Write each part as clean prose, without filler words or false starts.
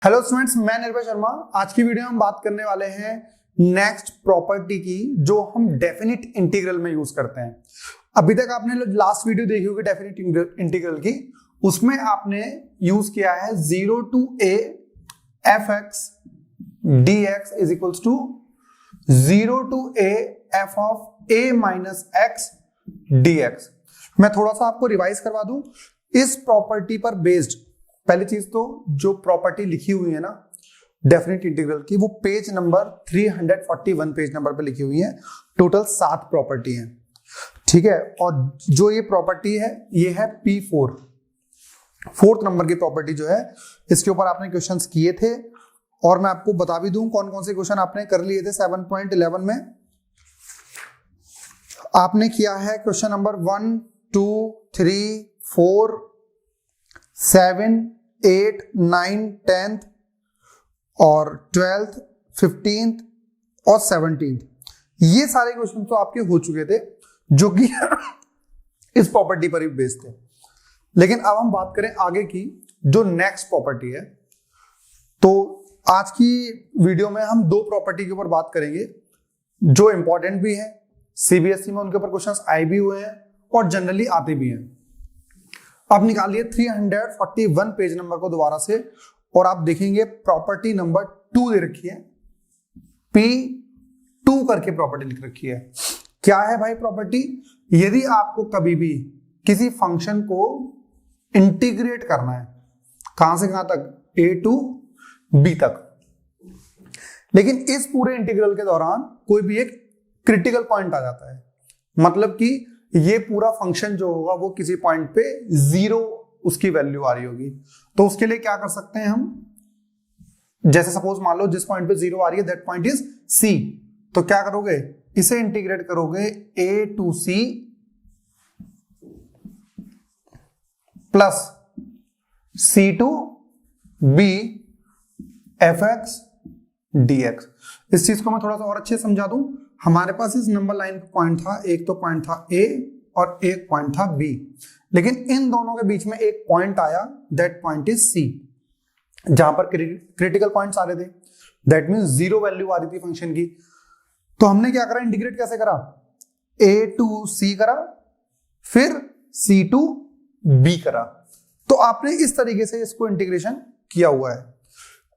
Hello students, मैं निर्भय शर्मा। आज की वीडियो में हम बात करने वाले हैं नेक्स्ट प्रॉपर्टी की, जो हम डेफिनिट इंटीग्रल में यूज करते हैं। अभी तक आपने लास्ट वीडियो देखी होगी डेफिनिट इंटीग्रल की, उसमें आपने यूज किया है 0 to a f(x) dx is equals to 0 to a f of a minus x dx। मैं थोड़ा सा आपको रिवाइज करवा दूं इस प्रॉपर्टी पर बेस्ड। पहली चीज तो जो प्रॉपर्टी लिखी हुई है ना डेफिनिट इंटीग्रल की, वो पेज नंबर 341 पेज नंबर पे लिखी हुई है। टोटल 7 प्रॉपर्टी है, ठीक है। और जो ये प्रॉपर्टी है ये है P4, 4th नंबर की प्रॉपर्टी जो है, इसके ऊपर आपने क्वेश्चंस किए थे और मैं आपको बता भी दूं कौन कौन से क्वेश्चन आपने कर लिए थे। 7.11 में आपने किया है क्वेश्चन नंबर 1, 2, 3, 4, 7, 8, 9, 10th और 12th, 15th और 17th। ये सारे क्वेश्चन तो आपके हो चुके थे जो कि इस प्रॉपर्टी पर ही बेस्ड थे। लेकिन अब हम बात करें आगे की, जो नेक्स्ट प्रॉपर्टी है। तो आज की वीडियो में हम 2 प्रॉपर्टी के ऊपर बात करेंगे जो इंपॉर्टेंट भी है, सीबीएसई में उनके ऊपर क्वेश्चंस आए भी हुए हैं और जनरली आते भी हैं। आप निकालिए 341 पेज नंबर को दोबारा से और आप देखेंगे प्रॉपर्टी नंबर 2 दे रखी है, P2 करके प्रॉपर्टी लिख रखी है। क्या है भाई प्रॉपर्टी? यदि आपको कभी भी किसी फंक्शन को इंटीग्रेट करना है, कहां से कहां तक, A to B तक, लेकिन इस पूरे इंटीग्रल के दौरान कोई भी एक क्रिटिकल पॉइंट आ जाता है, मतलब कि ये पूरा फंक्शन जो होगा वो किसी पॉइंट पे 0 उसकी वैल्यू आ रही होगी। तो उसके लिए क्या कर सकते हैं हम, जैसे सपोज मान लो जिस पॉइंट पे 0 आ रही है दैट पॉइंट इज C, तो क्या करोगे, इसे इंटीग्रेट करोगे A to C plus C to B f(x) dx। इस चीज को मैं थोड़ा सा और अच्छे से समझा दूं। हमारे पास इस नंबर लाइन पे पॉइंट था, एक तो पॉइंट था A और एक पॉइंट था B, लेकिन इन दोनों के बीच में एक पॉइंट आया, दैट पॉइंट इज C, जहां पर क्रिटिकल पॉइंट्स आ रहे थे, दैट मींस 0 वैल्यू आ रही थी फंक्शन की। तो हमने क्या करा, इंटीग्रेट कैसे करा, A to C करा, फिर C to B करा। तो आपने इस तरीके से इसको इंटीग्रेशन किया हुआ है।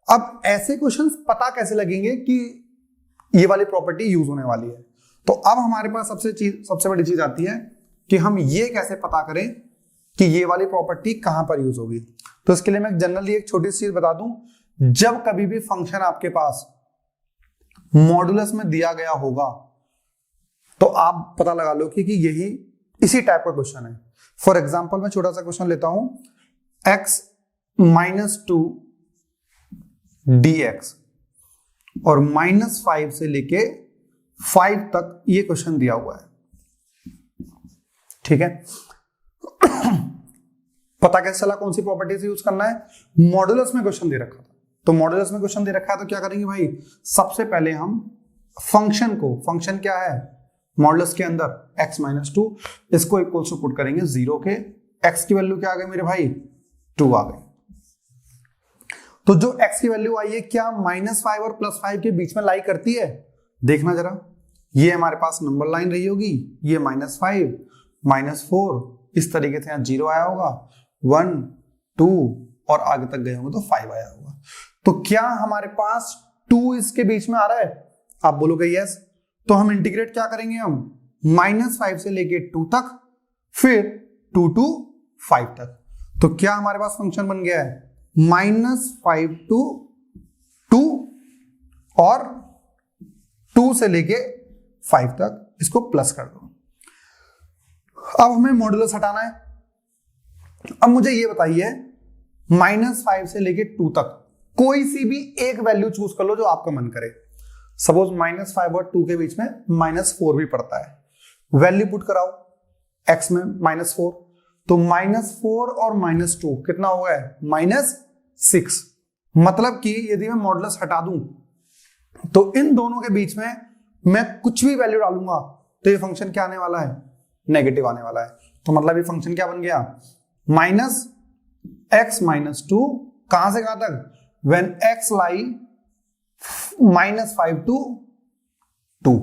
अब ऐसे क्वेश्चंस पता कैसे लगेंगे कि ये वाली प्रॉपर्टी यूज होने वाली है? तो अब हमारे पास सबसे बड़ी चीज आती है कि हम ये कैसे पता करें कि ये वाली प्रॉपर्टी कहां पर यूज होगी। तो इसके लिए मैं जनरली एक छोटी सी चीज बता दूं, जब कभी भी फंक्शन आपके पास मॉडुलस में दिया गया होगा तो आप पता लगा लो कि यही इसी टाइप का क्वेश्चन है। फॉर एग्जाम्पल मैं छोटा सा क्वेश्चन लेता हूं, x - 2 dx और -5 से लेके 5 तक ये क्वेश्चन दिया हुआ है, ठीक है। पता कैसे चला कौन सी प्रॉपर्टी से यूज करना है? मॉडुलस में क्वेश्चन दे रखा था, तो मॉडुलस में क्वेश्चन दे रखा है तो क्या करेंगे भाई, सबसे पहले हम फंक्शन क्या है मॉडुलस के अंदर, x - 2, इसको इक्वल टू पुट करेंगे 0 के। x की वैल्यू क्या आ गई मेरे भाई, 2 आ गई। तो जो x की वैल्यू आई है क्या -5 और +5 के बीच में लाई करती है? देखना जरा, ये हमारे पास नंबर लाइन रही होगी, ये -5, -4, इस तरीके से यहां 0 आया होगा, 1, 2 और आगे तक गए होंगे तो 5 आया होगा। तो क्या हमारे पास 2 इसके बीच में आ रहा है? आप बोलोगे यस। तो हम इंटीग्रेट क्या करेंगे, हम -5 से लेके 2 तक, फिर 2 to 5 तक। तो क्या हमारे पास फंक्शन बन गया है, -5 to 2 और 2 से लेके 5 तक, इसको प्लस कर दो। अब हमें मॉडुलस हटाना है। अब मुझे ये बताइए, -5 से लेके 2 तक कोई सी भी एक वैल्यू चूज कर लो जो आपका मन करे। सपोज -5 और 2 के बीच में -4 भी पड़ता है, वैल्यू पुट कराओ x में -4, तो -4 और -2 कितना हो गया है, -6। मतलब कि यदि मैं मॉडुलस हटा दूं तो इन दोनों के बीच में मैं कुछ भी वैल्यू डालूंगा तो ये फंक्शन क्या आने वाला है, नेगेटिव आने वाला है। तो मतलब ये फंक्शन क्या बन गया, -x - 2 कहां से कहां तक, व्हेन x लाई -5 to 2।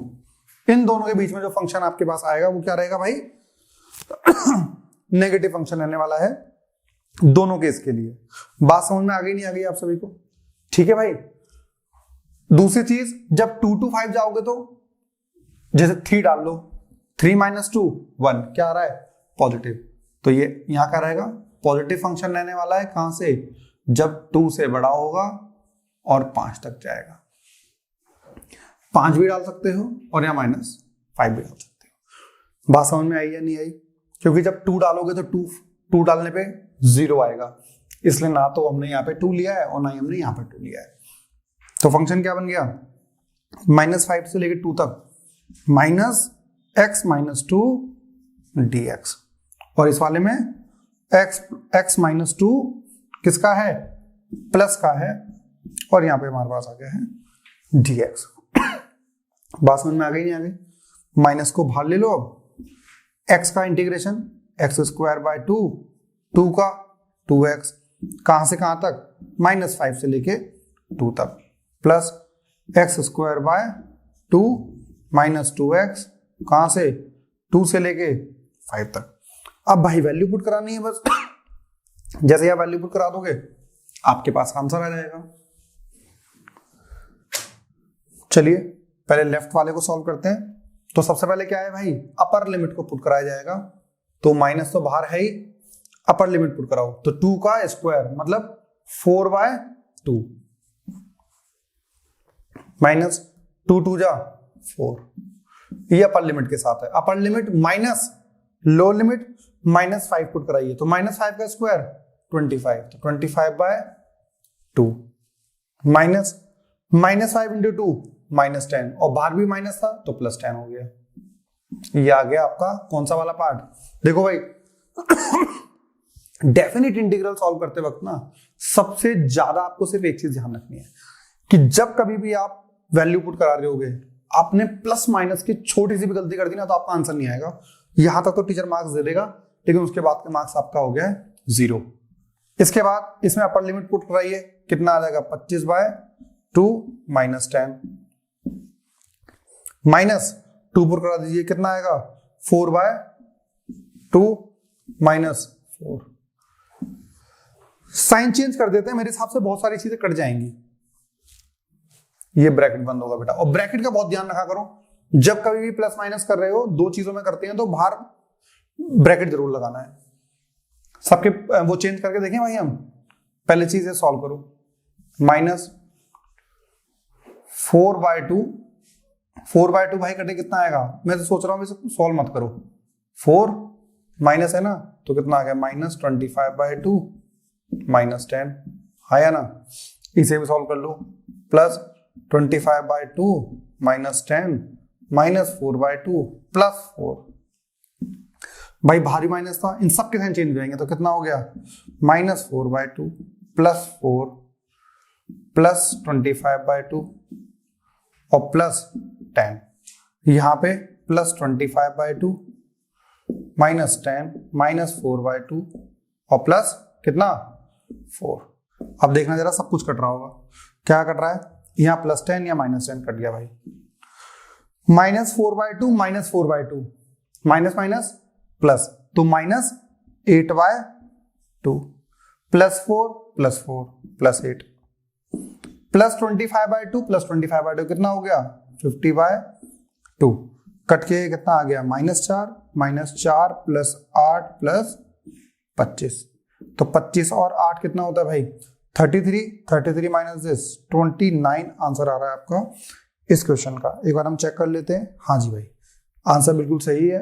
इन दोनों के बीच में जो फंक्शन आपके पास आएगा वो क्या रहेगा भाई? नेगेटिव फंक्शन रहने वाला है दोनों केस के लिए। बात समझ में आ गई नहीं आ गई आप सभी को? ठीक है भाई। दूसरी चीज, जब 2 to 5 जाओगे तो जैसे 3 डाल लो, 3 - 2 1, क्या आ रहा है? पॉजिटिव। तो ये यहां क्या रहेगा? पॉजिटिव फंक्शन रहने वाला है। कहां से? जब 2 से बड़ा होगा और 5 तक जाएगा। 5 भी डाल सकते हो और या -5 भी डाल सकते हो। बात समझ में आई या नहीं आई? क्योंकि जब 2 डालोगे तो 2 डालने पे 0 आएगा, इसलिए ना तो हमने यहाँ पे 2 लिया है और ना ही हमने यहाँ पे 2 लिया है। तो फंक्शन क्या बन गया? -5 से लेके 2 तक -x - 2 dx। और इस वाले में x - 2 किसका है? प्लस का है, और यहां पे हमारे पास आ गया है dx। बात समझ में आ गई नहीं आ गई? माइनस को बाहर ले लो। अब x का इंटीग्रेशन x²/2, 2 का 2x, कहां से कहां तक? -5 से लेके 2 तक, प्लस x²/2 -2x, कहां से? 2 से लेके 5 तक। अब भाई वैल्यू पुट करानी है बस। जैसे आप वैल्यू पुट करा दोगे आपके पास आंसर आ जाएगा। चलिए पहले लेफ्ट वाले को सॉल्व करते हैं। तो सबसे पहले क्या है भाई? अपर लिमिट को पुट कराया जाएगा। तो माइनस तो बाहर है ही, अपर लिमिट पुट कराओ। तो 2 का स्क्वायर मतलब 4/2 माइनस 2 2 जा 4। ये अपर लिमिट के साथ है। अपर limit minus lower limit -5 put कराइए। तो -5 का स्क्वायर 25, तो 25/2 माइनस -5 × 2 -10, और बाहर भी माइनस था तो +10 हो गया। ये आ गया आपका कौन सा वाला पार्ट? देखो भाई डेफिनेट इंटीग्रल सॉल्व करते वक्त ना सबसे ज्यादा आपको सिर्फ एक चीज ध्यान रखनी है कि जब कभी भी आप वैल्यू पुट करा रहे होगे, आपने प्लस माइनस की छोटी सी भी गलती कर दी ना तो आपका आंसर नहीं आएगा। यहां तक तो टीचर मार्क्स दे देगा, लेकिन उसके बाद के मार्क्स आपका हो गया है 0। इसके बाद इसमें अपर लिमिट पुट कराइए, कितना आ जाएगा? 25/2 -10 माइनस 2 पुट करा दीजिए, कितना आएगा? 4/2 -4। साइन चेंज कर देते हैं, मेरे हिसाब से बहुत सारी चीजें कट जाएंगी। ये ब्रैकेट बंद होगा बेटा, और ब्रैकेट का बहुत ध्यान रखा करो। जब कभी भी प्लस माइनस कर रहे हो, दो चीजों में करते हैं तो बाहर ब्रैकेट जरूर लगाना है। सबके वो चेंज करके देखें भाई हम। पहले चीज है सॉल्व करो, -4/2 भाई कटे कितना आएगा? मैं तो सोच रहा हूं इसे सॉल्व मत करो। 4 माइनस है ना, तो कितना आ गया? -25/2 -10 आया ना। इसे भी सॉल्व कर लो, प्लस 25/2 -10 -4/2 +4। भाई भारी माइनस था, इन सब के साइन चेंज हो जाएंगे, तो कितना हो गया? -4/2 +4 +25/2 और +10। यहां पे +25/2 -10 -4/2 और प्लस कितना? 4। अब देखना जरा, सब कुछ कट रहा होगा। क्या कट रहा है? यहां +10 या -10 कट गया भाई। -4/2 -4/2 माइनस माइनस प्लस, तो -8/2 +4 +4 +8 +25/2 +25/2 कितना हो गया? 50/2। कट के कितना आ गया? -4 -4 +8 +25, तो 25 और 8 कितना होता है भाई? 33 33 माइनस दिस 29 आंसर आ रहा है आपका इस क्वेश्चन का। एक बार हम चेक कर लेते हैं। हाँ जी भाई, आंसर बिल्कुल सही है।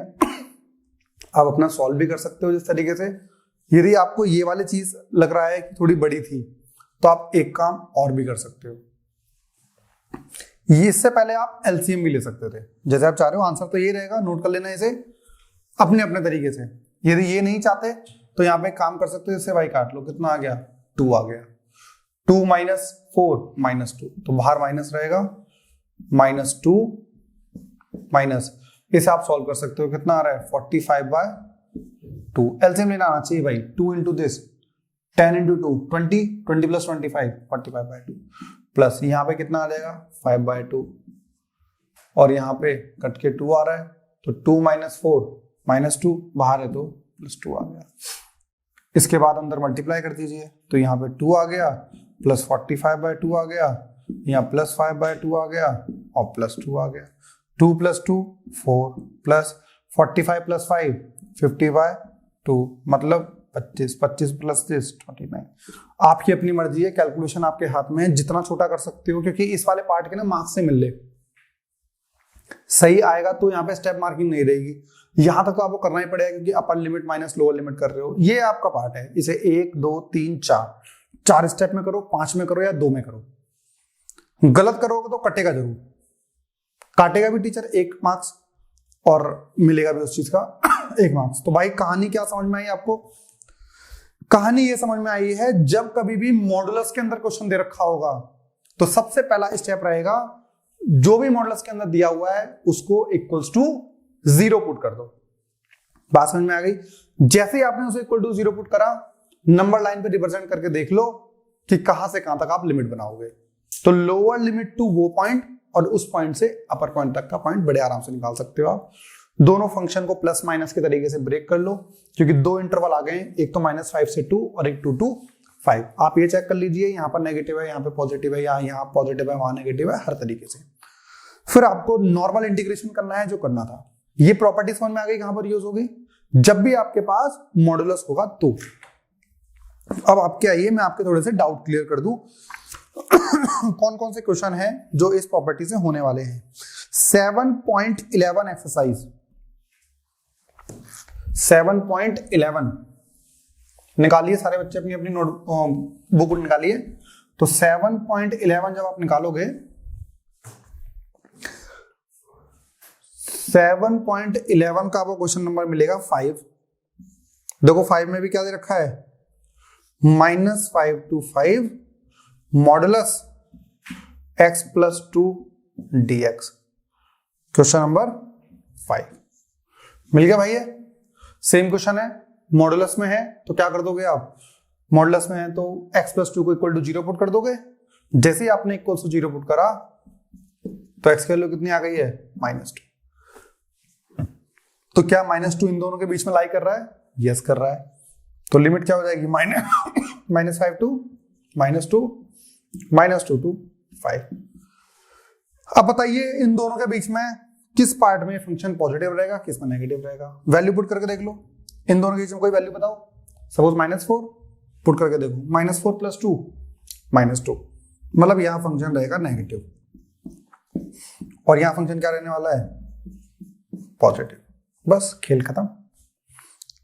आप अपना सॉल्व भी कर सकते हो जिस तरीके से। यदि आपको ये वाली चीज लग रहा है कि थोड़ी बड़ी थी, तो आप एक काम और भी कर सकते हो। इससे पहले आप एलसीएम भी ले सकते थे, जैसे आप चाह रहे हो। आंसर तो ये रहेगा, नोट कर लेना इसे अपने अपने तरीके से। यदि ये नहीं चाहते तो यहाँ पे काम कर सकते हो, इससे भाई काट लो, कितना आ गया? 2 आ गया। 2 - 4 -2, तो बाहर माइनस रहेगा, -2 माइनस, इसे आप सॉल्व कर सकते हो। कितना आ रहा है? 45/2। एलसीएम लेना आना चाहिए भाई। 2 × this 10 into two 20, 20 plus 25, 45/2 plus यहाँ पे कितना आ जाएगा 5/2 और यहाँ पे कट के 2 आ रहा है तो 2 - 4 -2 बाहर है तो +2 आ गया। इसके बाद अंदर मल्टीप्लाई कर दीजिए तो यहाँ पे 2 आ गया प्लस 45/2 आ गया, यहाँ प्लस 5/2 आ गया और +2 आ गया। 2 + 2 4 प्लस 45 + 5 50/2 मतलब 25, 25 प्लस 29। आपकी अपनी मर्जी है, कैलकुलेशन आपके हाथ में है, जितना छोटा कर सकते हो क्योंकि इस वाले पार्ट के ना मार्क्स से मिल ले। सही आएगा तो यहाँ पे स्टेप मार्किंग नहीं रहेगी, यहां तक तो आपको करना ही पड़ेगा क्योंकि अपर लिमिट माइनस लोअर लिमिट कर रहे हो। ये आपका पार्ट है, इसे 1 2 3 4 स्टेप में करो, 5 में करो या 2 में करो। गलत करोगे तो कटेगा जरूर, काटेगा भी टीचर 1 मार्क्स और मिलेगा भी उस चीज का 1 मार्क्स। तो भाई कहानी क्या समझ में आई आपको? कहानी ये समझ में आई है, जब कभी भी मॉडुलस के अंदर क्वेश्चन दे रखा होगा तो सबसे पहला स्टेप रहेगा जो भी मॉडुलस के अंदर दिया हुआ है उसको इक्वल्स टू 0 पुट कर दो। बात समझ में आ गई? जैसे ही आपने उसे इक्वल टू 0 पुट करा, नंबर लाइन पे रिप्रेजेंट करके देख लो कि कहां से कहां तक आप लिमिट बनाओगे। तो लोअर लिमिट टू वो पॉइंट और उस पॉइंट से अपर पॉइंट तक का पॉइंट बड़े आराम से निकाल सकते हो आप। दोनों फंक्शन को प्लस माइनस के तरीके से ब्रेक कर लो क्योंकि 2 इंटरवल आ गए हैं, एक तो -5 से 2 और एक 2 to 5। आप ये चेक कर लीजिए, यहाँ पर नेगेटिव है, यहाँ पे पॉजिटिव है, यहाँ पॉजिटिव है, वहां नेगेटिव है, हर तरीके से। फिर आपको नॉर्मल इंटीग्रेशन करना है जो करना था। ये प्रॉपर्टी समझ में आ गई कहां पर यूज होगी? जब भी आपके पास मॉडुलस होगा तो। अब आपके आइए मैं आपके थोड़े से डाउट क्लियर कर दूं कौन कौन से क्वेश्चन हैं जो इस प्रॉपर्टी से होने वाले हैं। 7.11 एक्सरसाइज 7.11 निकालिए सारे बच्चे, अपनी अपनी नोट बुक निकालिए। तो 7.11 जब आप निकालोगे, 7.11 का आपको क्वेश्चन नंबर मिलेगा 5। देखो 5 में भी क्या दे रखा है, -5 to 5 modulus x + 2 dx। Question number 5 मिल गया भाई। सेम क्वेश्चन है, मॉडुलस में है तो क्या कर दोगे आप? मॉडुलस में है तो x + 2 को इक्वल टू 0 पुट कर दोगे। जैसे ही आपने इक्वल टू 0 पुट करा तो x की वैल्यू कितनी आ गई है? -2। तो क्या -2 इन दोनों के बीच में लाई कर रहा है? यस कर रहा है। तो लिमिट क्या हो जाएगी? -5 to -2 -2 to 5। अब बताइए इन दोनों के बीच में किस पार्ट में फंक्शन पॉजिटिव रहेगा, किस में नेगेटिव रहेगा? वैल्यू पुट करके देख लो। इन दोनों के बीच में कोई वैल्यू बताओ। सपोज -4 पुट करके देखो, -4 + 2 -2, मतलब यहां फंक्शन रहेगा नेगेटिव और यहां फंक्शन क्या रहने वाला है? पॉजिटिव। बस खेल खत्म।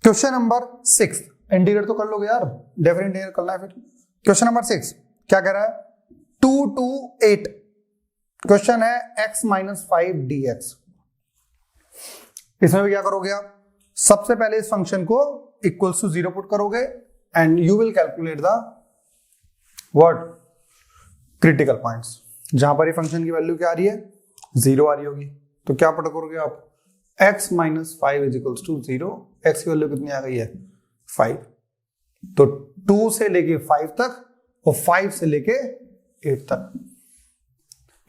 क्वेश्चन नंबर 6 इंटीग्रेट तो कर लोगे यार, डेफिनेट इंटीग्रेट करना है। फिर क्वेश्चन नंबर 6 क्या कह रहा है? 2 to 8 क्वेश्चन है, x - 5 dx। इसमें भी क्या करोगे आप? सबसे पहले इस फंक्शन को इक्वल्स टू 0 पुट करोगे and you will calculate the what critical points. जहां पर ये फंक्शन की वैल्यू क्या आ रही है? 0 आ रही होगी। तो क्या पुट करोगे आप? x - 5 = 0। x की वैल्यू कितनी आ गई है? 5। तो 2 से लेके 5 तक और 5 से लेके 8 तक।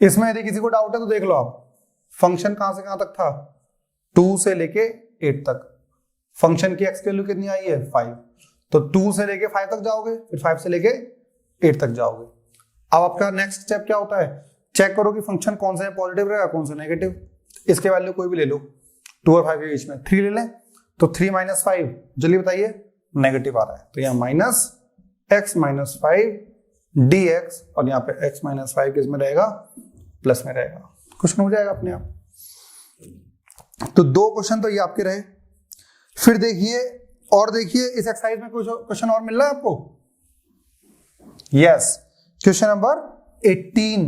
इसमें यदि किसी को डाउट है तो देख लो आप, फंक्शन कहां से कहां तक था? 2 से लेके 8 तक। फंक्शन की x की वैल्यू कितनी आई है? 5। तो 2 से लेके 5 तक जाओगे, फिर 5 से लेके 8 तक जाओगे। अब आपका नेक्स्ट स्टेप क्या होता है? चेक करो कि फंक्शन कौन सा पॉजिटिव रहेगा, कौन सा नेगेटिव। इसके वैल्यू कोई भी ले लो, 2 और 5 के बीच में 3 ले लें तो 3 - 5 जल्दी बताइए, नेगेटिव आ रहा है। तो यहाँ -x - 5 dx और यहाँ पे x - 5 किस में रहेगा? प्लस में रहेगा। क्वेश्चन हो जाएगा अपने आप। तो 2 क्वेश्चन तो ये आपके रहे। फिर देखिए और देखिए इस एक्सरसाइज में कुछ क्वेश्चन और मिल रहा है आपको। Yes, question number 18।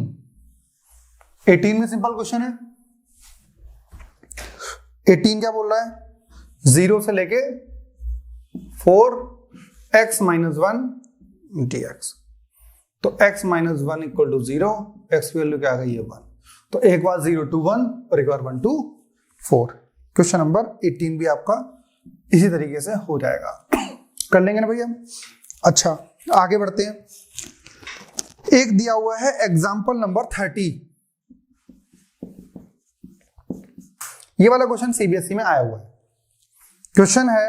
18 में सिंपल क्वेश्चन है। 18 क्या बोल रहा है? 0 से लेके 4x - 1 dx। तो x - 1 = 0, x की वैल्यू क्या आ गई है? 1। तो एक बार 0 to 1 और एक बार 1 to 4। क्वेश्चन नंबर 18 भी आपका इसी तरीके से हो जाएगा। कर लेंगे ना भैया? अच्छा आगे बढ़ते हैं। एक दिया हुआ है एग्जाम्पल नंबर 30। ये वाला क्वेश्चन सीबीएसई में आया हुआ है। क्वेश्चन है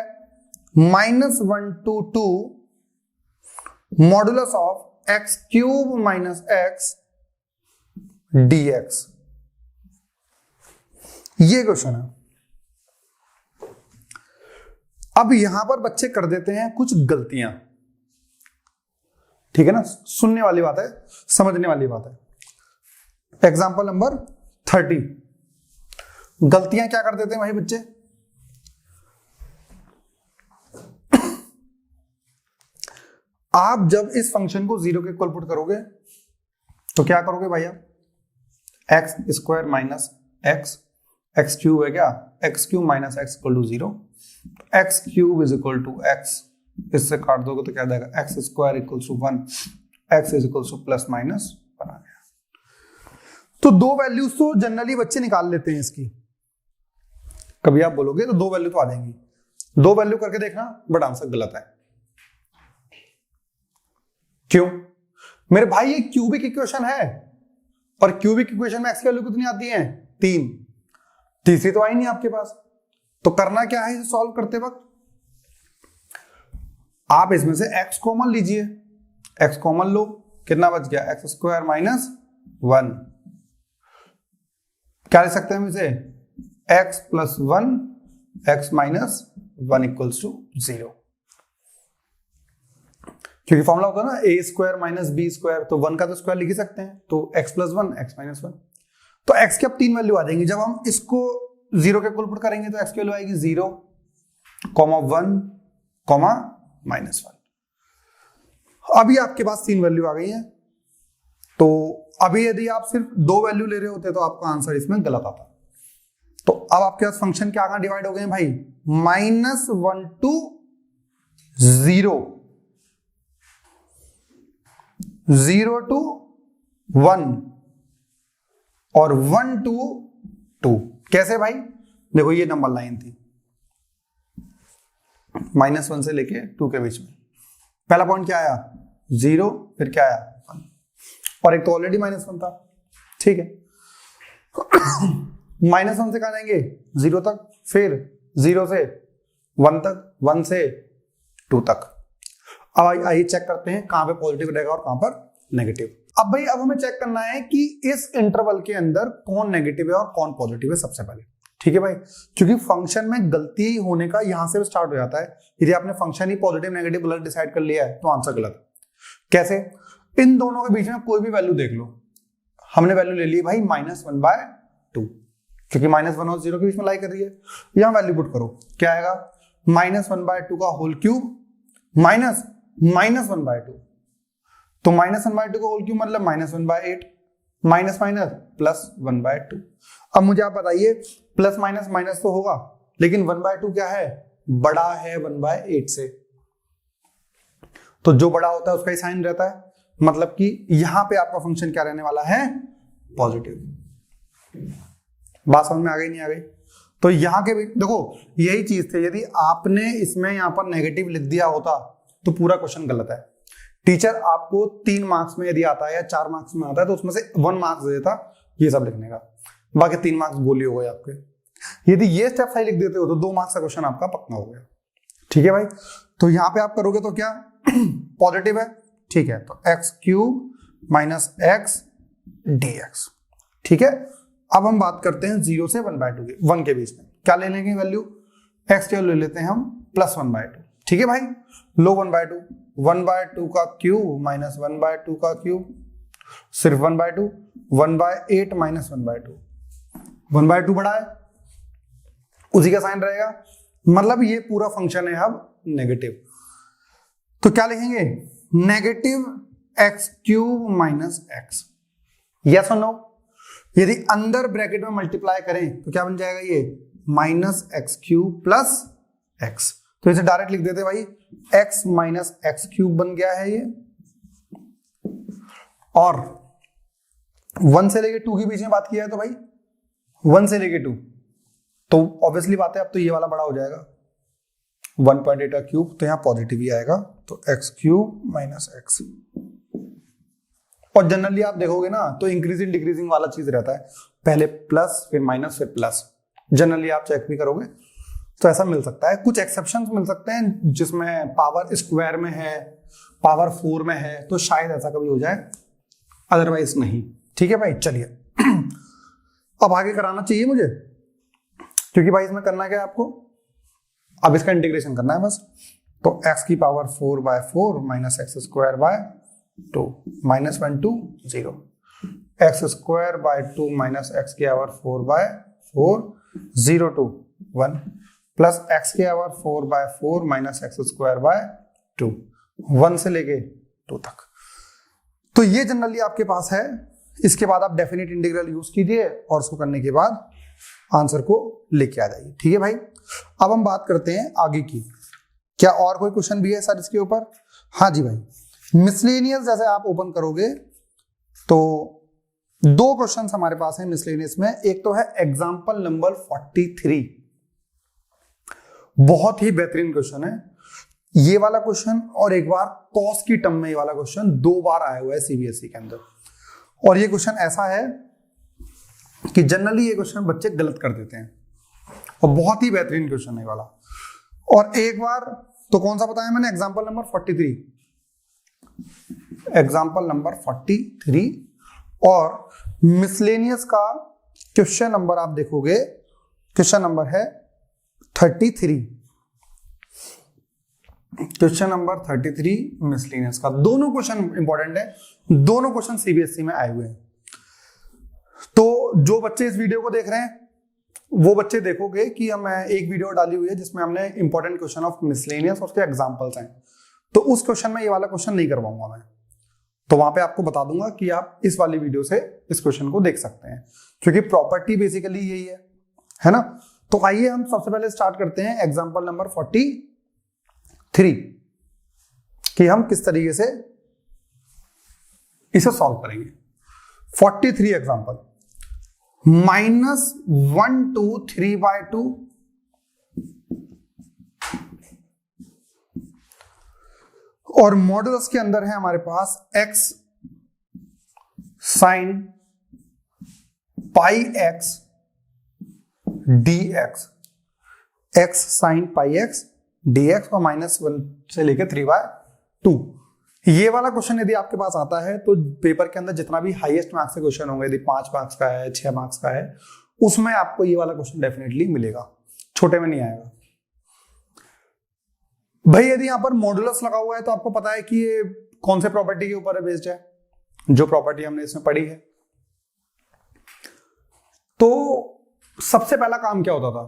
-1 to 2 modulus of x cube minus x dx। ये क्वेश्चन है। अब यहां पर बच्चे कर देते हैं कुछ गलतियां, ठीक है ना, सुनने वाली बात है, समझने वाली बात है। Example number 30। गलतियां क्या कर देते हैं भाई बच्चे? आप जब इस फंक्शन को 0 के इक्वल पुट करोगे तो क्या करोगे भाई आप? X square minus x cube है क्या, x cube minus x equal to 0, x cube is equal to x, इससे काट दोगे तो क्या देगा, x square equal to 1, x is equal to plus minus बना गया। तो दो वैल्यूज तो जनरली बच्चे निकाल लेते हैं इसकी। कभी आप बोलोगे तो दो वैल्यू तो आ जाएंगी, दो वैल्यू करके देखना, बट आंसर गलत है। क्यों? मेरे भाई ये क्यूबिक इक्वेशन है और क्यूबिक इक्वेशन में एक्स की वैल्यू कितनी आती है? 3। तीसरी तो आई नहीं आपके पास। तो करना क्या है इसे सॉल्व करते वक्त? आप इसमें से x कॉमन लीजिए, x कॉमन लो, कितना बच गया, एक्स स्क्वायर माइनस 1। क्या लिख सकते हैं हम इसे? x plus 1 x minus 1 equals to 0। क्योंकि फॉर्मूला होता है ना a square minus b square, तो 1 का तो स्क्वायर लिख ही सकते हैं, तो x प्लस 1 x माइनस 1। तो x की अब 3 वैल्यू आ जाएंगी। जब हम इसको 0 के इक्वल पुट करेंगे तो x की वैल्यू आएगी 0, 1, माइनस 1। अभी आपके पास 3 वैल्यू आ गई है। तो अभी यदि आप सिर्फ 2 वैल्यू ले रहे होते तो आपका आंसर इसमें गलत आता। तो अब आपके पास फंक्शन क्या कहां डिवाइड हो गए भाई? -1 to 0, 0 to 1 और 1 to 2। कैसे भाई? देखो ये नंबर लाइन थी -1 से लेके 2 के बीच में। पहला पॉइंट क्या आया? 0, फिर क्या आया? 1, और एक तो ऑलरेडी -1 था, ठीक है। -1 से कहां जाएंगे? 0 तक, फिर 0 से 1 तक, 1 से 2 तक। अब आइए चेक करते हैं कहां पे पॉजिटिव रहेगा और कहां पर नेगेटिव। अब भाई अब हमें चेक करना है कि इस इंटरवल के अंदर कौन नेगेटिव है और कौन पॉजिटिव है सबसे पहले, ठीक है भाई। क्योंकि फंक्शन में गलती होने का यहां से स्टार्ट हो जाता है। यदि आपने फंक्शन ही पॉजिटिव नेगेटिव गलत डिसाइड कर लिया है तो आंसर गलत है। कैसे? इन दोनों के बीच में कोई भी वैल्यू देख लो। हमने वैल्यू ले ली भाई -1/2, क्योंकि -1 और 0 के बीच में लाई कर रही है। यहां वैल्यू पुट करो, क्या आएगा? -1/2 का होल क्यूब माइनस -1/2। तो -1/2 का होल क्यूब मतलब -1/8, माइनस माइनस प्लस 1/2। अब मुझे आप बताइए, प्लस माइनस माइनस तो होगा, लेकिन 1/2 क्या है? बड़ा है 1/8 से। तो जो बड़ा होता है उसका ही साइन रहता है, मतलब कि यहां पे आपका फंक्शन क्या रहने वाला है? पॉजिटिव। बात समझ में आ गई नहीं आ गई? तो यहां के भी देखो यही चीज थे। यदि आपने इसमें यहां पर नेगेटिव लिख दिया होता तो पूरा क्वेश्चन गलत है। टीचर आपको 3 मार्क्स में यदि आता है या 4 मार्क्स में आता है तो उसमें से 1 मार्क्स दे देता ये सब लिखने का, बाकी 3 मार्क्स गोली हो गए आपके। यदि ये स्टेप सही लिख देते हो तो 2 मार्क्स का क्वेश्चन आपका पक्का हो गया, ठीक है भाई। तो यहां पे आप करोगे तो क्या पॉजिटिव है, ठीक है, तो x³ माइनस x dx, ठीक है। अब हम बात करते हैं 0 से 1/2 के 1 के बीच में क्या ले लेंगे वैल्यू? x की वैल्यू ले लेते हैं हम +1/2, ठीक है भाई। लो 1/2, 1/2 का क्यूब माइनस 1/2 का क्यूब, सिर्फ 1/2, 1/8 माइनस 1/2, 1/2 बड़ा है उसी का साइन रहेगा, मतलब ये पूरा फंक्शन है अब नेगेटिव। तो क्या लिखेंगे? Negative x³ minus x, yes और नो? यदि अंदर ब्रैकेट में मल्टीप्लाई करें तो क्या बन जाएगा ये? -x³ plus x। तो इसे डायरेक्ट लिख देते भाई, x माइनस x³ बन गया है ये। और 1 से लेके 2 के बीच में बात किया है तो भाई 1 से लेके 2, तो ऑब्वियसली बात है अब तो ये वाला बड़ा हो जाएगा। 1.8 का क्यूब, तो यहाँ पॉजिटिव ही आएगा, तो एक्स क्यूब माइनस एक्स। और जनरली आप देखोगे ना तो इंक्रीजिंग डिक्रीजिंग वाला चीज रहता है, पहले प्लस फिर माइनस फिर प्लस। जनरली आप चेक भी करोगे तो ऐसा मिल सकता है। कुछ एक्सेप्शंस मिल सकते हैं जिसमें पावर स्क्वायर में है, पावर 4 में है, तो शायद ऐसा कभी हो जाए, अदरवाइज नहीं। ठीक है भाई, चलिए अब आगे कराना चाहिए मुझे, क्योंकि भाई इसमें करना क्या है आपको, अब इसका इंटीग्रेशन करना है बस। तो x की power 4/4 minus x square by 2 -1 2 0, x square by 2 minus x की पावर 4/4 0 to 1 प्लस एक्स की power 4/4 minus x square by 2 1 से लेके 2 तक। तो ये जनरली आपके पास है। इसके बाद आप डेफिनेट इंटीग्रल यूज कीजिए और उसको करने के बाद आंसर को लेके आ जाइए। ठीक है भाई, अब हम बात करते हैं आगे की। क्या और कोई क्वेश्चन भी है सर इसके ऊपर? हाँ जी भाई, मिसलेनियस जैसे आप ओपन करोगे तो 2 क्वेश्चन हमारे पास है मिसलेनियस में। एक तो है एग्जाम्पल नंबर 43, बहुत ही बेहतरीन क्वेश्चन है ये वाला क्वेश्चन, और एक बार कॉस की टर्म में ये वाला क्वेश्चन 2 बार आया हुआ है सीबीएसई के अंदर। और ये क्वेश्चन ऐसा है कि जनरली ये क्वेश्चन बच्चे गलत कर देते हैं, और बहुत ही बेहतरीन क्वेश्चन है वाला। और एक बार तो कौन सा बताया मैंने, एग्जाम्पल नंबर 43, एग्जाम्पल नंबर 43। और मिसलेनियस का क्वेश्चन नंबर आप देखोगे, क्वेश्चन नंबर है 33, क्वेश्चन नंबर 33 मिसलेनियस का। दोनों क्वेश्चन इंपॉर्टेंट है, दोनों क्वेश्चन सीबीएसई में आए हुए हैं। तो जो बच्चे इस वीडियो को देख रहे हैं वो बच्चे देखोगे कि हम एक वीडियो डाली हुई है जिसमें हमने इंपॉर्टेंट क्वेश्चन ऑफ मिसलेनियस और उसके एग्जांपल्स हैं। तो उस क्वेश्चन में ये वाला क्वेश्चन नहीं करवाऊंगा मैं, तो वहां पे आपको बता दूंगा कि आप इस वाली वीडियो से इस क्वेश्चन को देख सकते हैं, क्योंकि प्रॉपर्टी बेसिकली यही है ना। तो आइए हम सबसे पहले स्टार्ट करते हैं एग्जाम्पल नंबर 43 कि हम किस तरीके से इसे सॉल्व करेंगे। 43 एग्जाम्पल, -1 2 3/2 और मॉडुलस के अंदर है हमारे पास x sin pi x dx, x sin pi x dx और -1 से लेकर 3/2। ये वाला क्वेश्चन यदि आपके पास आता है तो पेपर के अंदर जितना भी हाईएस्ट मार्क्स का क्वेश्चन होंगे, यदि 5 मार्क्स का है, 6 मार्क्स का है, उसमें आपको ये वाला क्वेश्चन डेफिनेटली मिलेगा, छोटे में नहीं आएगा भाई। यदि यहां पर मॉडुलस लगा हुआ है तो आपको पता है कि ये कौन से प्रॉपर्टी के ऊपर बेस्ड है, जो प्रॉपर्टी हमने इसमें पढ़ी है। तो सबसे पहला काम क्या होता था?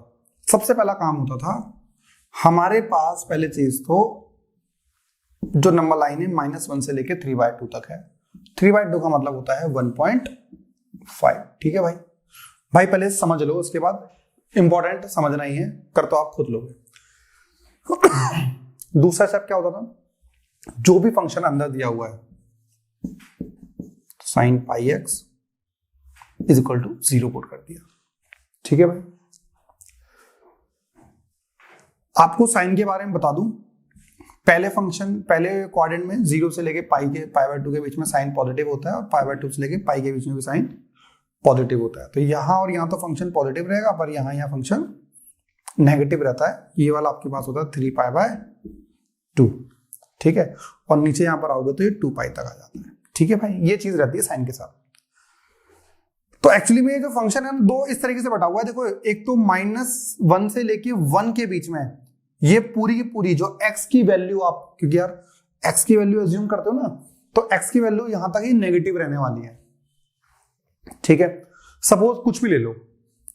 सबसे पहला काम होता था हमारे पास पहले चीज तो जो नंबर लाइन है -1 से लेके 3/2 तक है। 3/2 का मतलब होता है 1.5। ठीक है भाई, भाई पहले समझ लो, उसके बाद इंपॉर्टेंट समझना ही है, कर तो आप खुद लोगे। दूसरा स्टेप क्या होता था, जो भी फंक्शन अंदर दिया हुआ है sin pi x is equal to 0 put कर दिया। ठीक है भाई, आपको साइन के बारे में बता दूं, पहले फंक्शन पहले क्वाड्रेंट में 0 से लेके π/2 के बीच में साइन पॉजिटिव होता है, और π/2 से लेके पाई के बीच में भी साइन पॉजिटिव होता है। तो यहां और यहां तो फंक्शन पॉजिटिव रहेगा, पर यहां फंक्शन नेगेटिव रहता है। ये वाला आपके पास होता है 3π/2। ठीक है, और नीचे यहां पर आओगे तो ये 2π तक आ जाता है। ठीक है भाई, ये चीज रहती है साइन के साथ। तो एक्चुअली में ये जो फंक्शन है दो इस तरीके से बटा हुआ है। देखो, एक तो -1 से लेके 1 के बीच में ये पूरी की पूरी जो x की वैल्यू आप, क्योंकि यार x की वैल्यू अज्यूम करते हो ना, तो x की वैल्यू यहां तक ही नेगेटिव रहने वाली है। ठीक है, सपोज कुछ भी ले लो,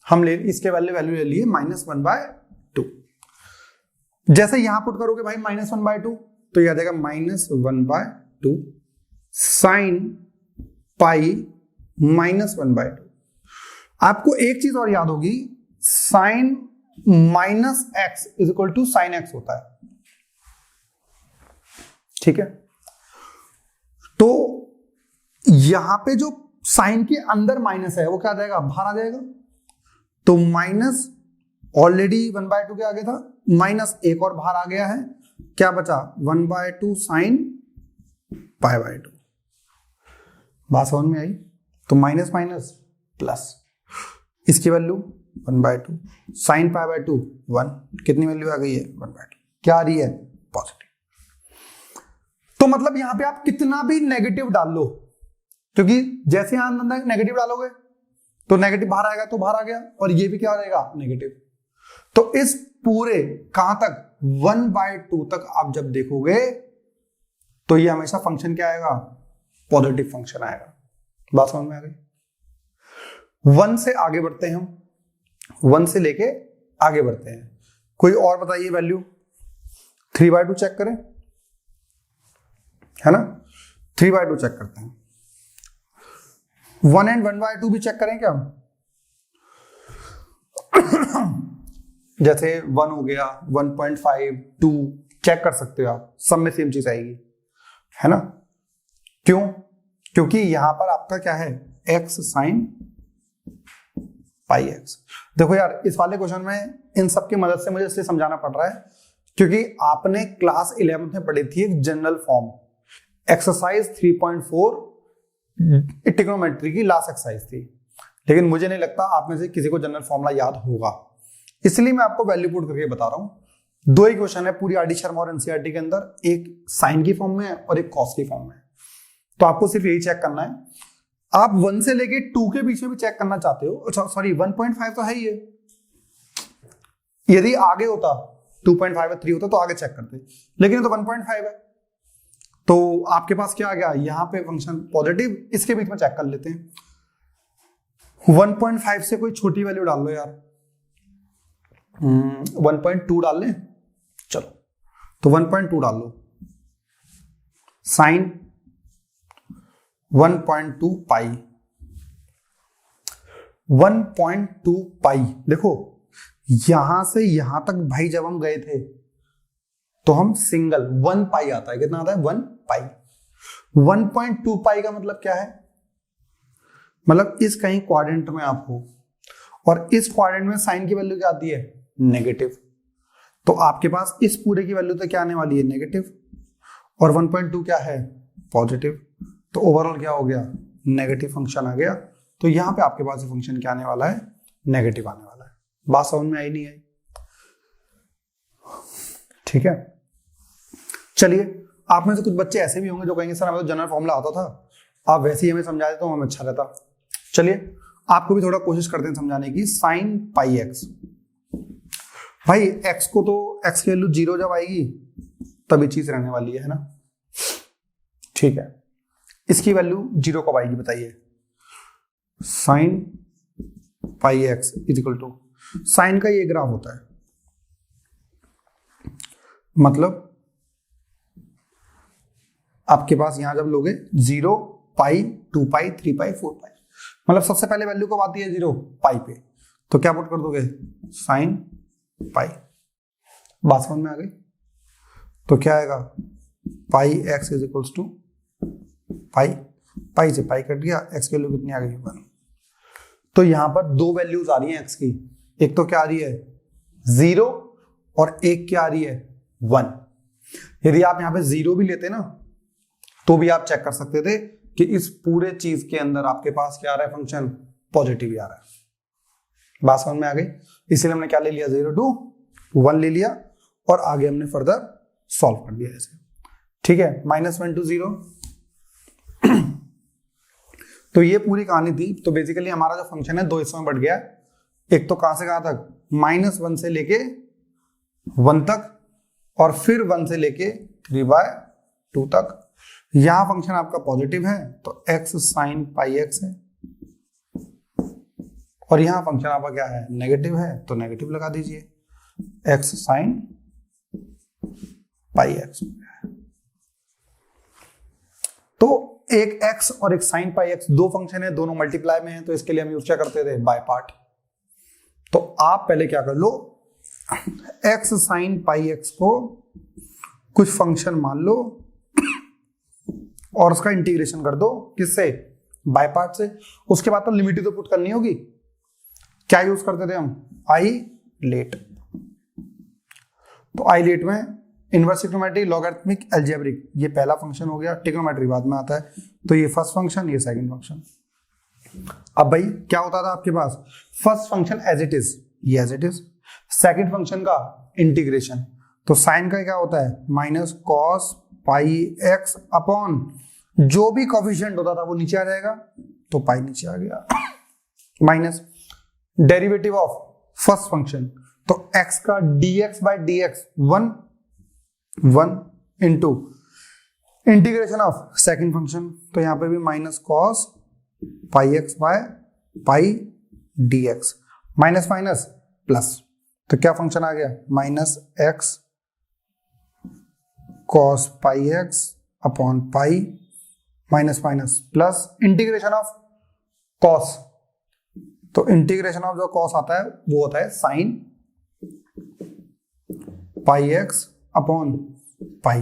हम ले इसके वैल्यू ले लिए -1/2। जैसे यहां पुट करोगे भाई -1/2, तो यह आ जाएगा -1/2 साइन पाई -1/2। आपको एक चीज और याद होगी, sine -x is equal to sine x होता है। ठीक है, तो यहां पे जो साइन के अंदर माइनस है वो क्या आ जाएगा, बाहर आ जाएगा। तो माइनस ऑलरेडी 1/2 के आगे था, माइनस एक और बाहर आ गया है, क्या बचा 1/2 साइन π/2। बात समझ में आई? तो माइनस माइनस प्लस, इसकी वैल्यू 1/2 साइन π/2 1, कितनी वैल्यू आ गई है 1/2, क्या आ रही है पॉजिटिव। तो मतलब यहां पे आप कितना भी नेगेटिव डाल लो, क्योंकि जैसे यहां नेगेटिव डालोगे तो नेगेटिव बाहर आएगा तो बाहर आ गया, और ये भी क्या रहेगा नेगेटिव। तो इस पूरे कहां तक 1/2 तक आप जब देखोगे तो ये हमेशा फंक्शन क्या आएगा, पॉजिटिव फंक्शन आएगा। बात समझ में आ गई? 1 से आगे बढ़ते हैं हम, 1 से लेके आगे बढ़ते हैं। कोई और बताइए वैल्यू। 3/2 चेक करें, है ना, 3/2 चेक करते हैं। 1 एंड 1/2 भी चेक करें क्या हम? जैसे 1 हो गया, 1.5, 2 चेक कर सकते हो आप, सब में सेम चीज आएगी, है ना। क्यों? क्योंकि यहां पर आपका क्या है, x साइन πx। देखो यार, इस वाले क्वेश्चन में इन सब की मदद से मुझे इसलिए समझाना पड़ रहा है क्योंकि आपने क्लास 11th में पढ़ी थी एक जनरल फॉर्म, एक्सरसाइज 3.4 ट्रिग्नोमेट्री की लास्ट एक्सरसाइज थी, लेकिन मुझे नहीं लगता आप में से किसी को जनरल फॉर्मूला याद होगा, इसलिए मैं आपको वैल्यू पुट करके बता रहा हूं। 2 ही क्वेश्चन है पूरी आरडी शर्मा और एनसीईआरटी के अंदर, एक साइन की फॉर्म में है और एक कॉस की फॉर्म में है। तो आपको सिर्फ यही चेक करना है। आप 1 से लेके 2 के बीच में भी चेक करना चाहते हो, सॉरी 1.5 तो है ही है, यदि आगे होता 2.5 या 3 होता तो आगे चेक करते, लेकिन तो 1.5 है, तो आपके पास क्या आ गया, यहां पे फंक्शन पॉजिटिव, इसके बीच में चेक कर लेते हैं। 1.5 से कोई छोटी वैल्यू डाल लो यार, 1.2 डाल लें, चलो तो 1.2 डाल लो। साइन 1.2 पाई, 1.2 पाई। देखो यहां से यहां तक भाई जब हम गए थे तो हम सिंगल 1 पाई आता है, कितना आता है 1 पाई। 1.2 पाई का मतलब क्या है, मतलब इस कहीं क्वाड्रेंट में आप हो और इस क्वाड्रेंट में साइन की वैल्यू क्या आती है नेगेटिव, तो आपके पास इस पूरे की वैल्यू तो क्या आने वाली है नेगेटिव, और 1.2 क्या है पॉजिटिव, तो ओवरऑल क्या हो गया नेगेटिव फंक्शन आ गया। तो यहां पे आपके पास फंक्शन क्या आने वाला है नेगेटिव आने वाला है। बात समझ में आई नहीं आई? ठीक है, चलिए आप में से कुछ बच्चे ऐसे भी होंगे जो कहेंगे सर हमें तो जनरल फॉर्मूला आता था, आप वैसे ही हमें समझा देते तो हमें अच्छा रहता। चलिए आपको भी थोड़ा कोशिश करते हैं समझाने की। साइन पाई एक्स, भाई x को तो x की वैल्यू 0 जब आएगी तभी चीज रहने वाली है ना, ठीक है। इसकी वैल्यू 0 कब आएगी बताइए? Sine pi x is equal to, sine का ये ग्राफ होता है, मतलब आपके पास यहां जब लोगे 0 पाई 2 पाई 3 पाई 4 पाई, मतलब सबसे पहले वैल्यू कब आती है 0 पाई पे, तो क्या पुट कर दोगे साइन पाई। बात समझ में आ गई? तो क्या आएगा पाई एक्स इज इक्वल्स टू पाई, पाई से पाई कट गया, एक्स की वैल्यू कितनी आ गई 1। तो यहां पर 2 वैल्यूज आ रही हैं एक्स की, एक तो क्या आ रही है 0 और एक क्या आ रही है 1। यदि आप यहां पे 0 भी लेते ना तो भी आप चेक कर सकते थे कि इस पूरे चीज के अंदर आपके पास क्या आ रहा है फंक्शन पॉजिटिव ही आ रहा है। बात समझ में आ गई? इसलिए हमने क्या ले लिया 0 2 1 ले लिया और आगे हमने फर्दर सॉल्व कर दिया ऐसे, ठीक है। -1 to 0 तो ये पूरी कहानी थी। तो बेसिकली हमारा जो फंक्शन है 2 हिस्सों में बढ़ गया, एक तो कहां से कहां तक -1 से लेके 1 तक और फिर 1 से लेके 3/2 तक। यहां फंक्शन आपका पॉजिटिव है तो x साइन पाई एक्स है, और यहां फंक्शन आपका क्या है नेगेटिव है तो नेगेटिव लगा दीजिए, x साइन पाई एक्स। तो एक x और एक साइन पाई एक्स, 2 फंक्शन है, दोनों मल्टीप्लाई में है, तो इसके लिए हम यूज क्या करते थे बाय पार्ट। तो आप पहले क्या कर लो, x साइन पाई एक्स को कुछ फंक्शन मान लो और उसका इंटीग्रेशन कर दो, किससे बाय पार्ट से। उसके बाद तो लिमिट तो पुट करनी होगी, क्या यूज करते थे हम आई लेट। तो आइलेट में इनवर्स ट्रिग्नोमेट्री, लॉगरिथमिक, अलजेब्रिक, ये पहला फंक्शन हो गया, ट्रिग्नोमेट्री बाद में आता है। तो ये फर्स्ट फंक्शन, ये सेकंड फंक्शन। अब भाई क्या होता था आपके पास, first function as it is, ये as it is, second function का इंटीग्रेशन। तो साइन का क्या होता है, minus cos pi x upon जो भी कोफिशिएंट होता था वो नीचे आ जाएगा, तो पाई नीचे आ गया, minus derivative of first function, तो x का dx by D x 1 into integration of second function, तो यहां पे भी minus cos pi x by pi D x, minus minus plus, तो क्या फंक्शन आ गया, minus x cos pi x upon pi, minus minus plus integration of cos, तो integration of जो cos आता है वो होता है sign pi x upon pi.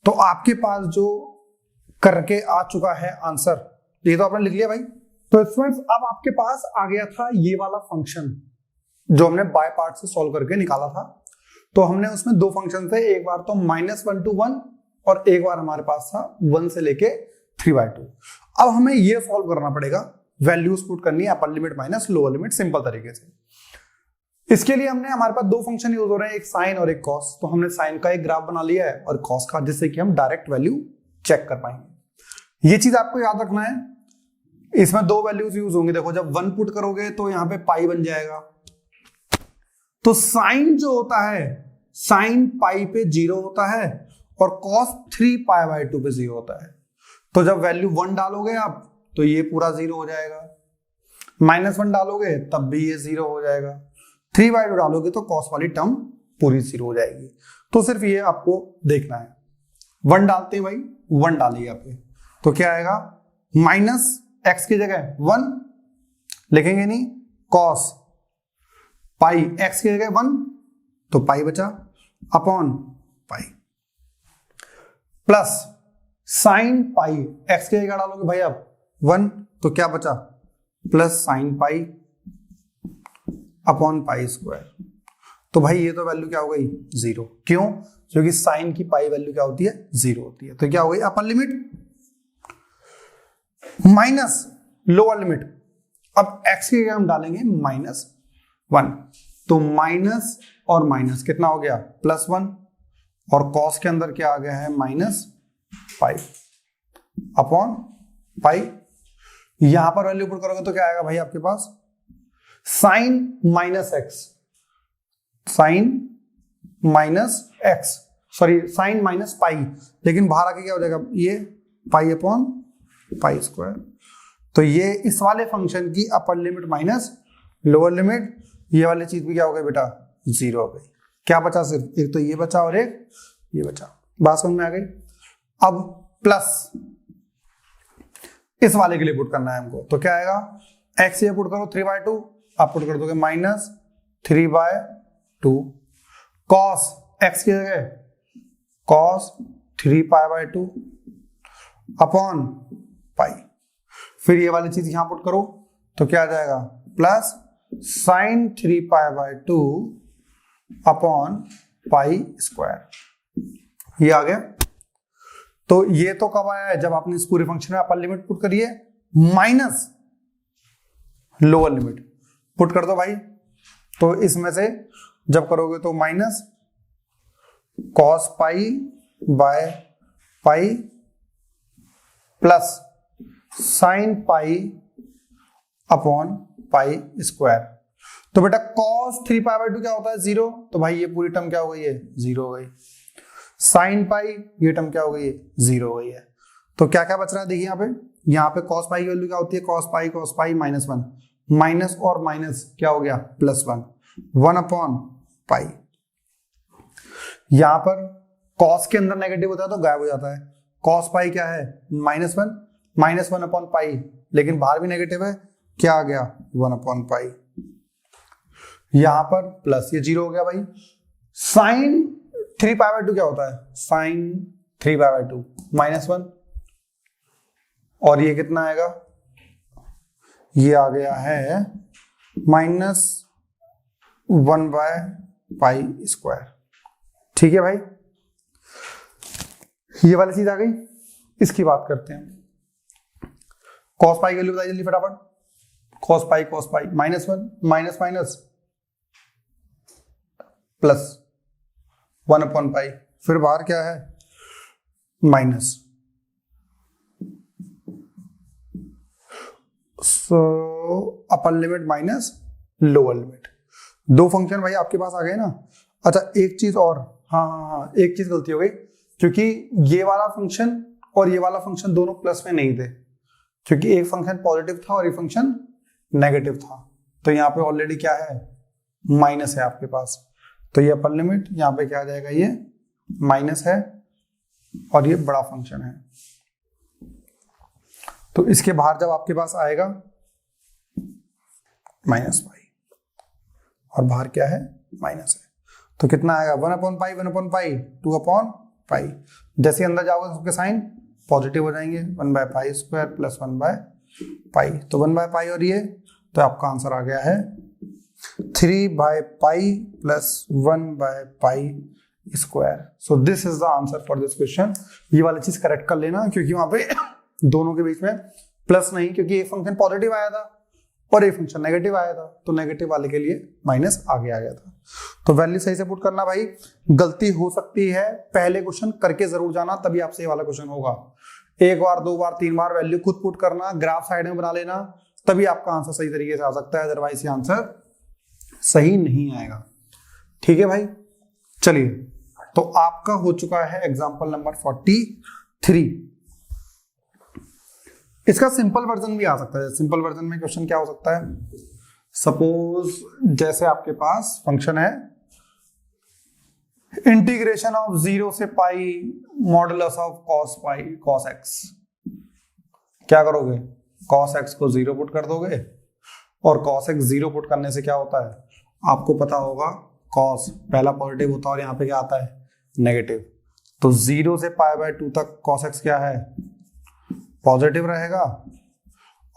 तो आपके पास जो करके आ चुका है आंसर, ये तो आपने लिख लिया भाई। तो स्टूडेंट्स अब आपके पास आ गया था ये वाला फंक्शन जो हमने बाय पार्ट से सॉल्व करके निकाला था। तो हमने उसमें दो फंक्शन थे, एक बार तो -1 to 1 और एक बार हमारे पास था 1 से लेके 3/2। अब हमें ये सॉल्व करना पड़ेगा, वैल्यूज पुट करनी है, अपर limit minus lower limit, simple तरीके से। इसके लिए हमने, हमारे पास दो फंक्शन यूज हो रहे हैं, एक साइन और एक कॉस। तो हमने साइन का एक ग्राफ बना लिया है और कॉस का, जिससे कि हम डायरेक्ट वैल्यू चेक कर पाएंगे। ये चीज आपको याद रखना है, इसमें दो वैल्यूज यूज होंगी। देखो जब 1 पुट करोगे तो यहां पे पाई बन जाएगा, तो साइन जो होता है, साइन पाई पे 0 होता है और कॉस 3π/2 पे 0 होता है। तो जब वैल्यू 1 डालोगे आप तो ये पूरा 0 हो जाएगा, -1 डालोगे तब भी ये 0 हो जाएगा, 3/2 डालोगे तो कॉस वाली टर्म पूरी 0 हो जाएगी। तो सिर्फ ये आपको देखना है। 1 डालते हैं भाई, 1 डालिए आप, तो क्या आएगा, माइनस एक्स की जगह 1 लिखेंगे नहीं, कॉस पाई एक्स की जगह 1 तो पाई बचा, upon pi, plus sign pi x की जगह डालोगे भाई आप 1 तो क्या बचा, plus sine pi upon pi square. तो भाई ये तो वैल्यू क्या हो गई, 0। क्यों, क्योंकि साइन की पाई वैल्यू क्या होती है, 0 होती है। तो क्या हो गई, अपर लिमिट माइनस लोअर लिमिट। अब x की जगह हम डालेंगे -1, तो माइनस और माइनस कितना हो गया, +1, और कॉस के अंदर क्या आ गया है, -पाई अपॉन पाई। यहां पर वैल्यू पुट करोगे तो क्या आएगा भाई आपके पास, sine minus x, sine minus x, sorry sine minus pi, लेकिन बाहर आके क्या हो जाएगा, ये पाई अपॉन पाई स्क्वायर। तो ये इस वाले फंक्शन की अपर लिमिट माइनस लोअर लिमिट, ये वाली चीज भी क्या हो गई बेटा, 0 हो गई। क्या बचा, सिर्फ एक तो ये बचा और एक ये बचा। बात समझ में आ गई। अब प्लस इस वाले के लिए पुट करना है हमको, तो क्या आएगा, एक्स ये पुट करो 3/2, आप पुट कर दोगे -3/2, कॉस एक्स की जगह कॉस 3π/2 अपॉन पाई, फिर ये वाली चीज यहां पुट करो तो क्या आ जाएगा, plus sine 3π/2 upon pi square. ये आ गया। तो ये तो कब आया है, जब आपने इस पूरे फंक्शन में अपर लिमिट पुट करी है, माइनस लोअर लिमिट पुट कर दो भाई। तो इसमें से जब करोगे तो minus cos pi by pi plus sine pi upon pi square. तो बेटा कॉस 3π/2 क्या होता है, 0, तो भाई ये पूरी टर्म क्या हो गई है, 0 हो गई। साइन पाई ये टर्म क्या हो गई है, 0 हो गई है। तो क्या क्या बच रहा है, देखिए यहाँ पे कॉस पाई की वैल्यू क्या होती है, कॉस पाई -1, माइनस और माइनस क्या हो गया, +1, 1 अपॉन पाई। यहां पर कॉस के अंदर नेगेटिव होता है तो गायब हो जाता है। कॉस पाई क्या है, -1 अपॉन पाई, लेकिन बाहर भी नेगेटिव है, क्या आ गया, 1 अपॉन पाई। यहां पर प्लस ये 0 हो गया भाई। साइन 3π/2 क्या होता है, साइन 3π/2 -1, और ये कितना आएगा, ये आ गया है -1/पाई स्क्वायर। ठीक है भाई, ये वाली चीज आ गई। इसकी बात करते हैं। कॉस पाई की वैल्यू बताइए जल्दी फटाफट। Cos pi minus one minus minus plus 1/पाई, फिर बाहर क्या है minus. So upper limit minus lower limit. दो फंक्शन भाई आपके पास आ गए ना। अच्छा एक चीज और, हाँ एक चीज गलती हो गई, क्योंकि ये वाला फंक्शन और ये वाला फंक्शन दोनों प्लस में नहीं थे, क्योंकि एक फंक्शन पॉजिटिव था और एक फंक्शन नेगेटिव था। तो यहाँ पे ऑलरेडी क्या है माइनस है आपके पास, तो ये अपर लिमिट यहाँ पे क्या आ जाएगा, ये माइनस है और ये बड़ा फंक्शन है। तो इसके बाहर जब आपके पास आएगा माइनस पाई और बाहर क्या है माइनस है, तो कितना आएगा 1/पाई 1/पाई 2/पाई। जैसे अंदर जाओगे तो सबके साइन पॉजिटिव हो जाएंगे, 1/पाई स्क्वायर प्लस 1/पाई, तो 1/पाई और ये, तो आपका आंसर आ गया है 3/पाई प्लस 1/पाई square. So this is the answer for this question. ये वाली चीज करेक्ट कर लेना, क्योंकि वहां पे दोनों के बीच में प्लस नहीं, क्योंकि एक फंक्शन पॉजिटिव आया था और एक फंक्शन नेगेटिव आया था, तो नेगेटिव वाले के लिए माइनस आगे आ गया था। तो वैल्यू सही से पुट करना भाई। गलती हो सकती है, पहले क्वेश्चन करके जरूर जाना, तभी आपसे ये वाला क्वेश्चन होगा। एक बार दो बार तीन बार वैल्यू खुद पुट करना, ग्राफ साइड में बना लेना, तभी आपका आंसर सही तरीके से आ सकता है, अदरवाइज ये आंसर सही नहीं आएगा। ठीक है भाई, चलिए तो आपका हो चुका है एग्जाम्पल नंबर 43। इसका सिंपल वर्जन भी आ सकता है। सिंपल वर्जन में क्वेश्चन क्या हो सकता है, सपोज जैसे आपके पास फंक्शन है इंटीग्रेशन ऑफ 0 से pi modulus of cos pi cos x. क्या करोगे, कॉस एक्स को 0 पुट कर दोगे, और कॉस एक्स 0 पुट करने से क्या होता है आपको पता होगा, कॉस पहला पॉजिटिव होता है और यहाँ पे क्या आता है नेगेटिव। तो 0 से π/2 तक कॉस एक्स क्या है पॉजिटिव रहेगा,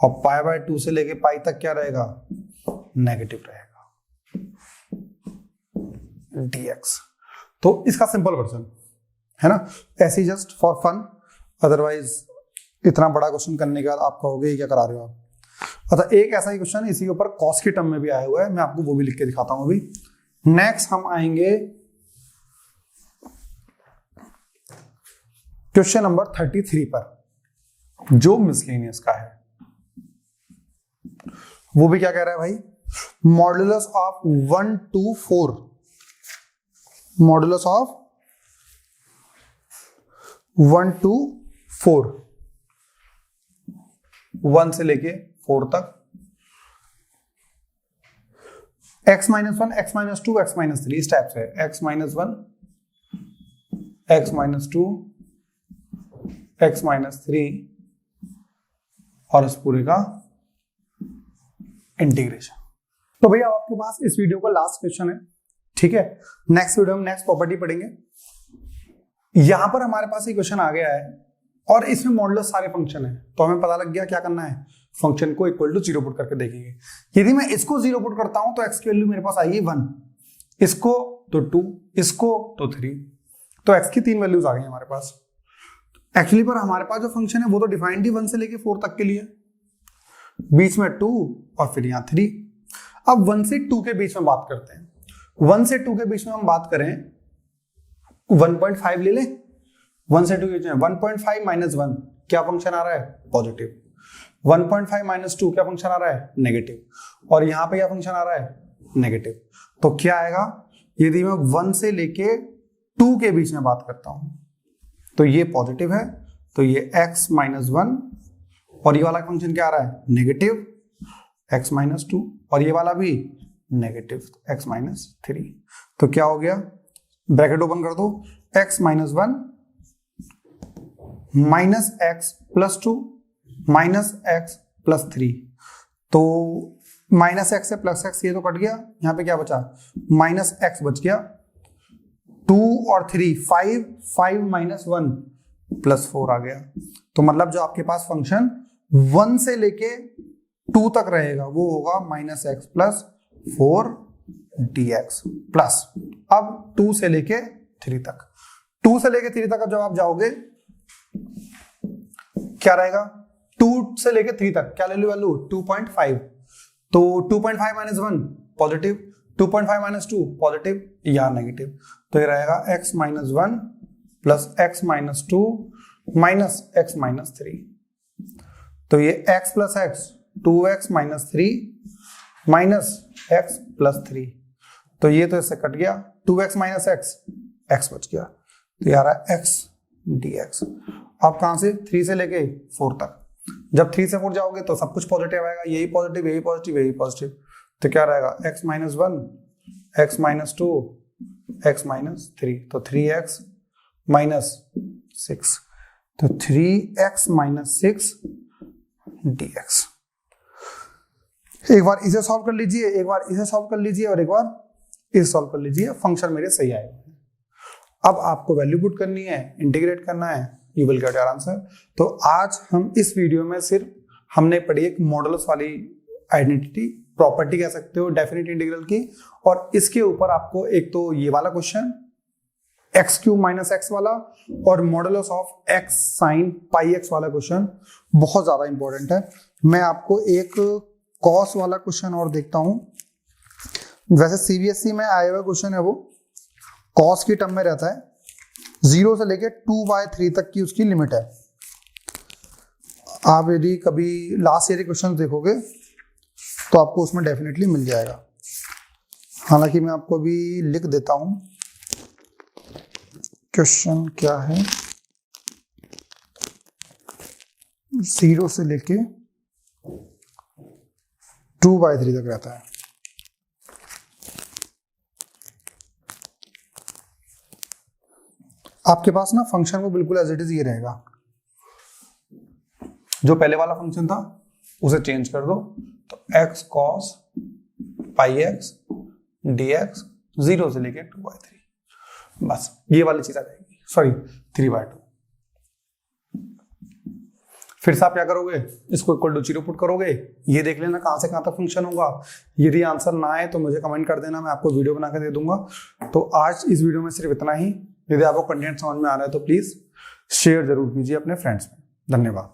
और π/2 से लेके पाई तक क्या रहेगा नेगेटिव रहेगा dx। तो इसका सिंपल वर्जन है ना, ऐसे जस्ट फॉर फन, अदरवाइज इतना बड़ा क्वेश्चन करने के बाद आप कहोगे ये क्या करा रहे हो आप। अच्छा एक ऐसा ही क्वेश्चन इसी के ऊपर कॉस के टर्म में भी आया हुआ है, मैं आपको वो भी लिख के दिखाता हूं अभी। नेक्स्ट हम आएंगे क्वेश्चन नंबर 33 पर, जो मिसलेनियस का है। वो भी क्या कह रहा है भाई, modulus of 1 to 4, modulus of 1 to 4, 1 से लेके 4 तक, x-1 x-2 x-3 इस टाइप से, x-1 x-2 x-3 और इस पूरे का इंटीग्रेशन। तो भैया आपके पास इस वीडियो का लास्ट क्वेश्चन है, ठीक है। नेक्स्ट वीडियो में नेक्स्ट प्रॉपर्टी पढ़ेंगे। यहां पर हमारे पास एक क्वेश्चन आ गया है और इसमें मॉडुलस सारे फंक्शन है, तो हमें पता लग गया क्या करना है, फंक्शन को इक्वल टू 0 पुट करके देखेंगे। यदि मैं इसको 0 पुट करता हूं तो x की वैल्यू मेरे पास आएगी 1, इसको तो 2, इसको तो 3, तो x की 3 वैल्यूज आ गई हमारे पास। एक्चुअली पर हमारे पास जो फंक्शन है वो तो डिफाइंड ही 1 से लेके 4 तक के लिए, बीच में 2 और फिर यहाँ 3। अब 1 से 2 के बीच में बात करते हैं। 1 से 2 के बीच में हम बात करें 1.5 ले लें। 1 से 2 के बीच में 1.5 माइनस 1 क्या फंक्शन आ रहा है पॉजिटिव, 1.5 माइनस 2 क्या फंक्शन आ रहा है नेगेटिव, और यहां पे क्या फंक्शन आ रहा है नेगेटिव। तो क्या आएगा, यदि मैं 1 से लेके 2 के बीच में बात करता हूं तो ये पॉजिटिव है, तो ये x माइनस 1, और ये वाला फंक्शन क्या आ रहा है नेगेटिव x माइनस 2, और ये वाला भी नेगेटिव x माइनस 3। तो क्या हो गया, ब्रैकेट ओपन कर दो, x minus 1 minus x plus 2 minus x plus 3। तो माइनस x से प्लस x ये तो कट गया, यहां पे क्या बचा माइनस x बच गया, 2 और 3 5 माइनस 1 प्लस 4 आ गया। तो मतलब जो आपके पास फंक्शन 1 से लेके 2 तक रहेगा वो होगा minus x plus 4 dx plus, अब 2 से लेके 3 तक। 2 से लेके 3 तक जब आप जाओगे क्या रहेगा, 2 से लेके 3 तक क्या ले लो वैल्यू 2.5, तो 2.5 माइनस 1 पॉजिटिव, 2.5 माइनस 2 पॉजिटिव या नेगेटिव, तो ये रहेगा x minus 1 plus x minus 2 minus x minus 3, तो ये x plus x 2x minus 3 minus x plus 3, तो ये तो इससे कट गया, 2x माइनस x बच गया, तो ये आ रहा है x dx। अब कहां से 3 से लेके 4 तक, जब 3 से 4 जाओगे तो सब कुछ पॉजिटिव आएगा, यही पॉजिटिव यही पॉजिटिव यही पॉजिटिव, तो क्या रहेगा x minus 1 x minus 2 x minus 3, तो 3x माइनस 6, तो 3x माइनस 6 dx। एक बार इसे सॉल्व कर लीजिए, एक बार इसे सॉल्व कर लीजिए और एक बार इसे सॉल्व कर लीजिए, फंक्शन मेरे सही आएगा। अब आपको वैल्यू पुट करनी है, इंटीग्रेट करना है, you will get your answer. तो आज हम इस वीडियो में सिर्फ हमने पढ़ी एक मॉडुलस वाली आइडेंटिटी, प्रॉपर्टी कह सकते हो डेफिनेट इंटीग्रल की, और इसके ऊपर आपको एक तो ये वाला question x cube minus x वाला और modulus of x sign pi x वाला क्वेश्चन बहुत ज्यादा इंपॉर्टेंट है। मैं आपको एक कॉस वाला क्वेश्चन और देखता हूं, वैसे सीबीएसई में आया हुआ क्वेश्चन है, वो कॉस की टर्म में रहता है, 0 से लेके 2/3 तक की उसकी लिमिट है। आप यदि कभी लास्ट ईयर के क्वेश्चन देखोगे तो आपको उसमें डेफिनेटली मिल जाएगा। हालांकि मैं आपको अभी लिख देता हूं क्वेश्चन क्या है, 0 से लेके 2/3 तक रहता है। आपके पास ना फंक्शन को बिल्कुल एज इट इज ये रहेगा, जो पहले वाला फंक्शन था उसे चेंज कर दो, तो x cos पाई x dx 0 से लेके 2/3, बस ये वाली चीज आ जाएगी, सॉरी 3/2। फिर से आप क्या करोगे, इसको इक्वल टू 0 पुट करोगे, ये देख लेना कहां से कहां तक फंक्शन होगा। यदि आंसर ना आए तो मुझे कमेंट कर देना, मैं आपको वीडियो बना के दे दूंगा। तो आज इस वीडियो में सिर्फ इतना ही। यदि आपको कंटेंट समझ में आ रहा है तो प्लीज शेयर जरूर कीजिए अपने फ्रेंड्स में। धन्यवाद।